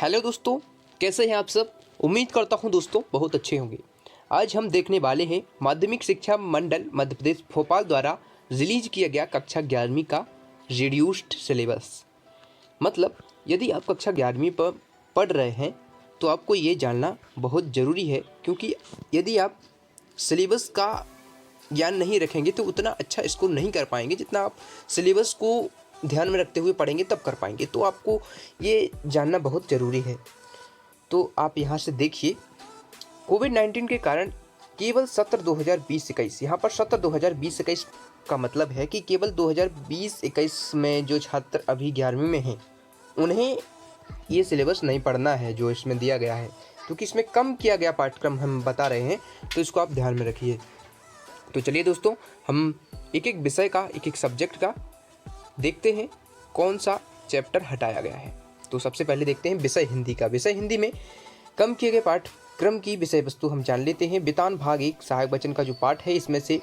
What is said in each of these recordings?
Hello दोस्तों, कैसे हैं आप सब। उम्मीद करता हूं दोस्तों बहुत अच्छे होंगे। आज हम देखने वाले हैं माध्यमिक शिक्षा मंडल मध्य प्रदेश भोपाल द्वारा रिलीज किया गया कक्षा 11वीं का रिड्यूस्ड सिलेबस। मतलब यदि आप कक्षा 11वीं पर पढ़ रहे हैं तो आपको ये जानना बहुत ज़रूरी है, क्योंकि यदि आप सिलेबस का ज्ञान नहीं रखेंगे तो उतना अच्छा स्कोर नहीं कर पाएंगे जितना आप सिलेबस को ध्यान में रखते हुए पढ़ेंगे तब कर पाएंगे। तो आपको ये जानना बहुत ज़रूरी है। तो आप यहाँ से देखिए, कोविड-19 के कारण केवल सत्र 2020-21, यहाँ पर सत्र 2020-21 का मतलब है कि केवल 2020-21 में जो छात्र अभी 11वीं में हैं उन्हें ये सिलेबस नहीं पढ़ना है जो इसमें दिया गया है, क्योंकि इसमें कम किया गया पाठ्यक्रम हम बता रहे हैं, तो इसको आप ध्यान में रखिए। तो चलिए दोस्तों, हम एक एक विषय का, एक एक सब्जेक्ट का देखते हैं कौन सा चैप्टर हटाया गया है। तो सबसे पहले देखते हैं विषय हिंदी का। विषय हिंदी में कम किए गए पाठ्यक्रम की विषय वस्तु हम जान लेते हैं। वितान भाग 1 सहायक वचन का जो पाठ है, इसमें से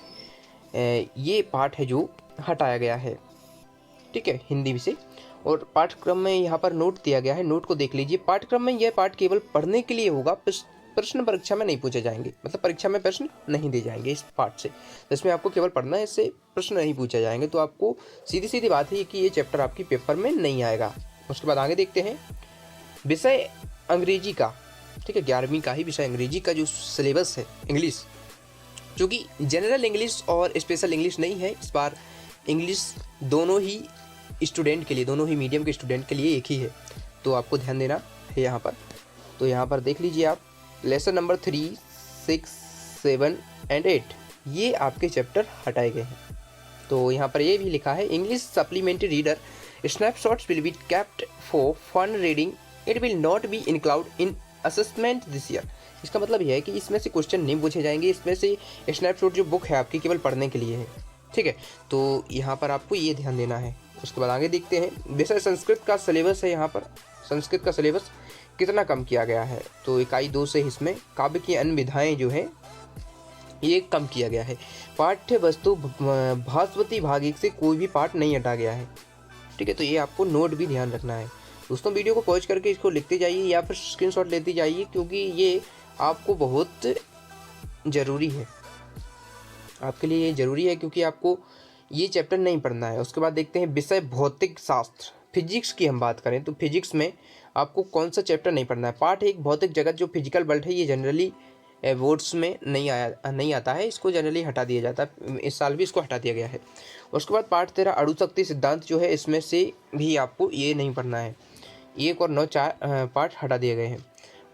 ये पाठ है जो हटाया गया है, ठीक है, हिंदी विषय। और पाठ्यक्रम में यहाँ पर नोट दिया गया है, नोट को देख लीजिए। पाठ्यक्रम में यह पाठ केवल पढ़ने के लिए होगा, प्रश्न परीक्षा में नहीं पूछे जाएंगे, मतलब परीक्षा में प्रश्न नहीं दिए जाएंगे इस पाठ से। इसमें आपको केवल पढ़ना है, इससे प्रश्न नहीं पूछे जाएंगे। तो आपको सीधी सीधी बात है कि ये चैप्टर आपकी पेपर में नहीं आएगा। उसके बाद आगे देखते हैं विषय अंग्रेजी का, ठीक है, 11वीं का ही विषय अंग्रेजी का जो सिलेबस है इंग्लिश, जो कि जनरल इंग्लिश और स्पेशल इंग्लिश नहीं है। इस बार इंग्लिश दोनों ही स्टूडेंट के लिए, दोनों ही मीडियम के स्टूडेंट के लिए एक ही है, तो आपको ध्यान देना है यहाँ पर। तो यहाँ पर देख लीजिए आप, लेसन नंबर 3, 6, 7 एंड 8 ये आपके चैप्टर हटाए गए हैं। तो यहाँ पर ये भी लिखा है, English supplementary reader Snapshots will be kept for fun reading, it will not be include in assessment this year. इसका मतलब यह है कि इसमें से क्वेश्चन नहीं पूछे जाएंगे, इसमें से स्नैपशॉट जो बुक है आपकी केवल पढ़ने के लिए है, ठीक है। तो यहाँ पर आपको ये ध्यान देना है। उसके बाद आगे देखते हैं विषय संस्कृत का सिलेबस है। यहाँ पर संस्कृत का सिलेबस कितना कम किया गया है, तो इकाई 2 से इसमें काव्य की अन्य विधाएँ जो हैं ये कम किया गया है। पाठ्य वस्तु भास्वती भाग 1 से कोई भी पाठ नहीं हटा गया है, ठीक है। तो ये आपको नोट भी ध्यान रखना है दोस्तों। वीडियो को पॉज करके इसको लिखते जाइए या फिर स्क्रीनशॉट लेते जाइए, क्योंकि ये आपको बहुत ज़रूरी है, आपके लिए ये ज़रूरी है, क्योंकि आपको ये चैप्टर नहीं पढ़ना है। उसके बाद देखते हैं विषय भौतिक शास्त्र, फिजिक्स की हम बात करें तो फिजिक्स में आपको कौन सा चैप्टर नहीं पढ़ना है। पार्ट 1 भौतिक जगत जो फिजिकल वर्ल्ड है, ये जनरली बोर्ड्स में नहीं आता है, इसको जनरली हटा दिया जाता है, इस साल भी इसको हटा दिया गया है। उसके बाद पार्ट 13 अणुशक्ति सिद्धांत जो है, इसमें से भी आपको ये नहीं पढ़ना है। 1 और 9 4 पार्ट हटा दिए गए हैं।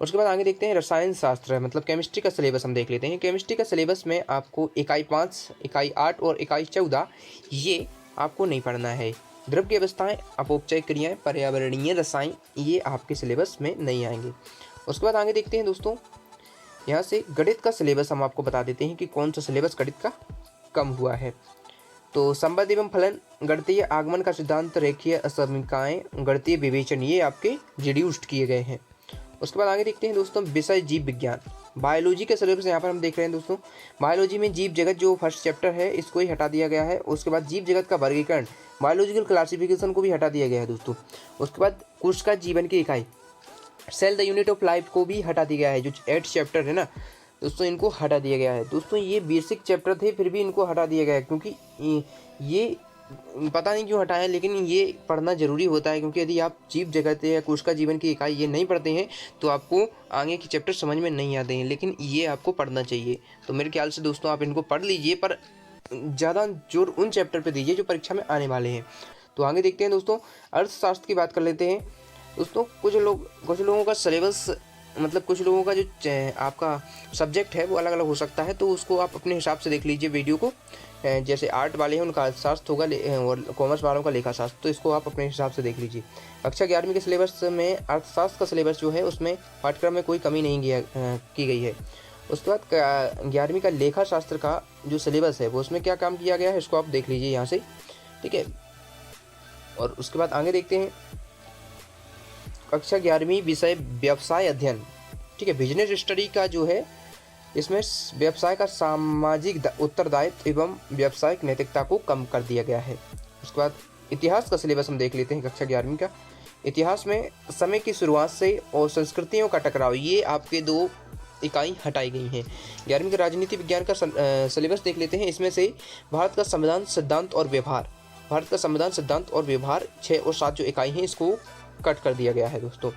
उसके बाद आगे देखते हैं रसायन शास्त्र, मतलब केमिस्ट्री का सिलेबस हम देख लेते हैं। केमिस्ट्री का सिलेबस में आपको इकाई 5, इकाई 8 और इकाई 14 ये आपको नहीं पढ़ना है। द्रव की अवस्थाएँ, अपौपचारिक क्रियाएँ, पर्यावरणीय रसायन ये आपके सिलेबस में नहीं आएंगे। उसके बाद आगे देखते हैं दोस्तों, यहाँ से गणित का सिलेबस हम आपको बता देते हैं कि कौन सा सिलेबस गणित का कम हुआ है। तो संबंध एवं फलन, गणितीय आगमन का सिद्धांत, रेखीय असमीकाएँ, गणितीय विवेचन ये आपके रिड्यूस्ड किए गए हैं। उसके बाद आगे देखते हैं दोस्तों विषय जीव विज्ञान, बायोलॉजी के सिलेबस यहाँ पर हम देख रहे हैं दोस्तों। बायोलॉजी में जीव जगत जो फर्स्ट चैप्टर है इसको ही हटा दिया गया है। उसके बाद जीव जगत का वर्गीकरण, बायोलॉजिकल क्लासिफिकेशन को भी हटा दिया गया है दोस्तों। उसके बाद कोशिका जीवन की इकाई, cell the unit of life को भी हटा दिया गया है, जो 8 चैप्टर है ना दोस्तों, इनको हटा दिया गया है। दोस्तों ये बेसिक चैप्टर थे, फिर भी इनको हटा दिया गया है, क्योंकि ये पता नहीं क्यों हटाया, लेकिन ये पढ़ना ज़रूरी होता है, क्योंकि यदि आप जीव जगत या कोशिका जीवन की इकाई ये नहीं पढ़ते हैं तो आपको आगे के चैप्टर समझ में नहीं आते हैं, लेकिन ये आपको पढ़ना चाहिए। तो मेरे ख्याल से दोस्तों आप इनको पढ़ लीजिए, पर ज़्यादा जोर उन चैप्टर पर दीजिए जो परीक्षा में आने वाले हैं। तो आगे देखते हैं दोस्तों, अर्थशास्त्र की बात कर लेते हैं दोस्तों। कुछ लोगों का सिलेबस, मतलब कुछ लोगों का जो आपका सब्जेक्ट है वो अलग अलग हो सकता है, तो उसको आप अपने हिसाब से देख लीजिए वीडियो को। जैसे आर्ट वाले हैं उनका अर्थशास्त्र होगा और कॉमर्स वालों का लेखा शास्त्र, तो इसको आप अपने हिसाब से देख लीजिए। कक्षा 11वीं के सिलेबस में अर्थशास्त्र का सिलेबस जो है उसमें पाठ्यक्रम में कोई कमी नहीं की गई है। उसके बाद 11वीं का लेखा शास्त्र का जो सिलेबस है वो उसमें क्या काम किया गया है इसको आप देख लीजिए यहाँ से, ठीक है। और उसके बाद आगे देखते हैं कक्षा 11वीं विषय व्यवसाय अध्ययन, ठीक है, बिजनेस स्टडी का जो है इसमें व्यवसाय का सामाजिक उत्तरदायित्व एवं व्यावसायिक नैतिकता को कम कर दिया गया है। उसके बाद इतिहास का सिलेबस हम देख लेते हैं कक्षा 11वीं का। इतिहास में समय की शुरुआत से और संस्कृतियों का टकराव, ये आपके 2 इकाई हटाई गई हैं। 11वीं का राजनीति विज्ञान का सिलेबस देख लेते हैं। इसमें से भारत का संविधान सिद्धांत और व्यवहार, 6 और 7 जो इकाई हैं इसको कट कर दिया गया है दोस्तों।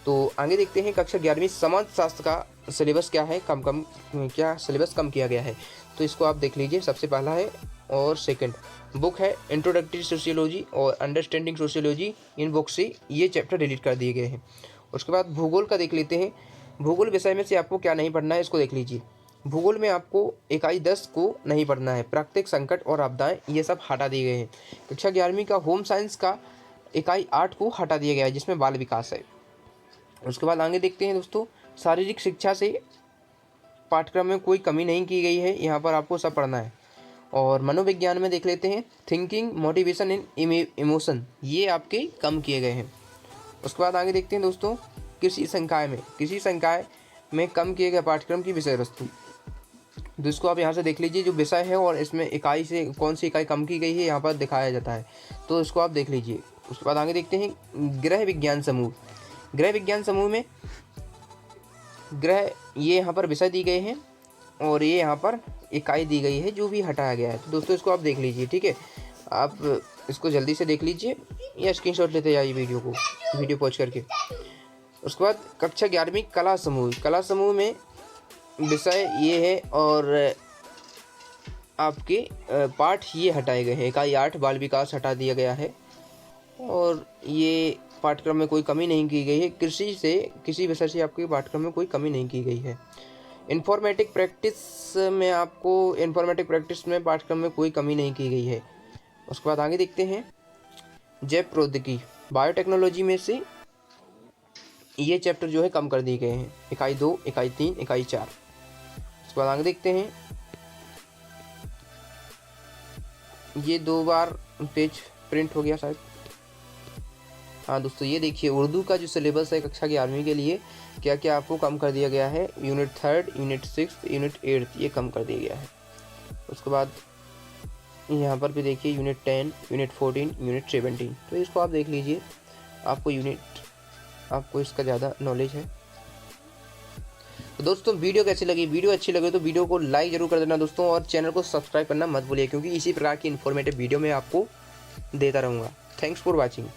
तो आगे देखते हैं कक्षा 11वीं समाज शास्त्र का सिलेबस क्या है, क्या सिलेबस कम किया गया है, तो इसको आप देख लीजिए। सबसे पहला है और सेकंड बुक है इंट्रोडक्टरी सोशियोलॉजी और अंडरस्टैंडिंग सोशियोलॉजी, इन बुक से ये चैप्टर डिलीट कर दिए गए हैं। उसके बाद भूगोल का देख लेते हैं। भूगोल विषय में से आपको क्या नहीं पढ़ना है इसको देख लीजिए। भूगोल में आपको इकाई 10 को नहीं पढ़ना है, प्राकृतिक संकट और आपदाएं ये सब हटा दिए गए हैं। कक्षा 11वीं का होम साइंस का इकाई 8 को हटा दिया गया है जिसमें बाल विकास है। उसके बाद आगे देखते हैं दोस्तों, शारीरिक शिक्षा से पाठ्यक्रम में कोई कमी नहीं की गई है, यहाँ पर आपको सब पढ़ना है। और मनोविज्ञान में देख लेते हैं थिंकिंग, मोटिवेशन एंड इमोशन, ये आपके कम किए गए हैं। उसके बाद आगे देखते हैं दोस्तों, कृषि संकाय में कम किए गए पाठ्यक्रम की विषय वस्तु, तो इसको आप यहाँ से देख लीजिए जो विषय है और इसमें इकाई से कौन सी इकाई कम की गई है यहाँ पर दिखाया जाता है, तो इसको आप देख लीजिए। उसके बाद आगे देखते हैं गृह विज्ञान समूह में ग्रह ये यहाँ पर विषय दी गए हैं और ये यहाँ पर इकाई दी गई है जो भी हटाया गया है। तो दोस्तों इसको आप देख लीजिए, ठीक है। आप इसको जल्दी से देख लीजिए या स्क्रीनशॉट लेते जाइए वीडियो पॉज करके। उसके बाद कक्षा 11वीं कला समूह में विषय ये है और आपके पाठ ये हटाए गए हैं। इकाई 8 बाल विकास हटा दिया गया है और ये पाठ्यक्रम में कोई कमी नहीं की गई है। किसी विषय से आपके पाठ्यक्रम में कोई कमी नहीं की गई है। इन्फॉर्मेटिक प्रैक्टिस में पाठ्यक्रम में कोई कमी नहीं की गई है। उसके बाद आगे देखते हैं जैव प्रौद्योगिकी, बायोटेक्नोलॉजी में से ये चैप्टर जो है कम कर दिए गए हैं, इकाई 2, इकाई 3, इकाई 4। उसके बाद आगे देखते हैं, ये 2 बार पेज प्रिंट हो गया शायद। हाँ दोस्तों ये देखिए उर्दू का जो सिलेबस है कक्षा 11वीं के लिए क्या क्या आपको कम कर दिया गया है। यूनिट 3, यूनिट 6, यूनिट 8 ये कम कर दिया गया है। उसके बाद यहाँ पर भी देखिए यूनिट 10, यूनिट 14, यूनिट 17, तो इसको आप देख लीजिए, आपको इसका ज़्यादा नॉलेज है। तो दोस्तों वीडियो कैसी लगी, वीडियो अच्छी लगे तो वीडियो को लाइक जरूर कर देना दोस्तों, और चैनल को सब्सक्राइब करना मत भूलिए क्योंकि इसी प्रकार की इन्फॉर्मेटिव वीडियो मैं आपको देता रहूँगा। Thanks for watching.